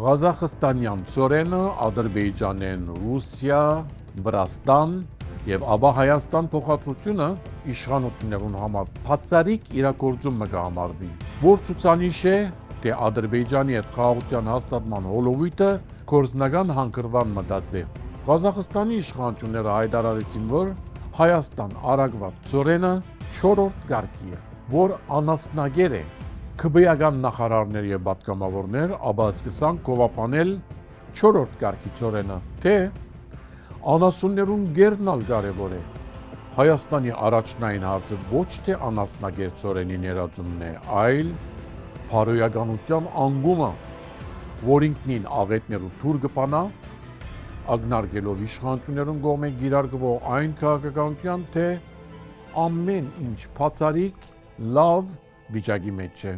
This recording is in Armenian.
Ղազախստանյան ծորենը, Ադրբեջանեն Ռուսիա, Վրաստան եւ ապա Հայաստան փոխադրությունը իշխանություններուն համար բացառիկ իրագործում մը կհամարվի, որ ցուցանիշ է, թե Ադրբեջանի հետ խաղաղության հաստատման հոլովույթը գործնական հանգրվան մտածի։ Ղազախստանի իշխանությունները հայտարարեցին, որ Հայաստան արագված ծորենը 4-րդ կարգի է, որ անասնագեր է քբեական նախարարներ եւ պատգամավորներ, ապա սկսան կովապանել 4-րդ կարգի ծորենը, թե անասուններուն գերնալ կարևոր է։ Հայաստանի առաջնային հարցը ոչ թե անասնագեր ծորենի ներածումն է, այլ բարոյականության անգումը, որ ինքնին աղետներու թուր կպանա, ագնարկելով իշխանություններուն կողմէ գիրարգվող այն քաղաքականության, թե ամեն ինչ բացառիկ լավ վիճակի մեջ է։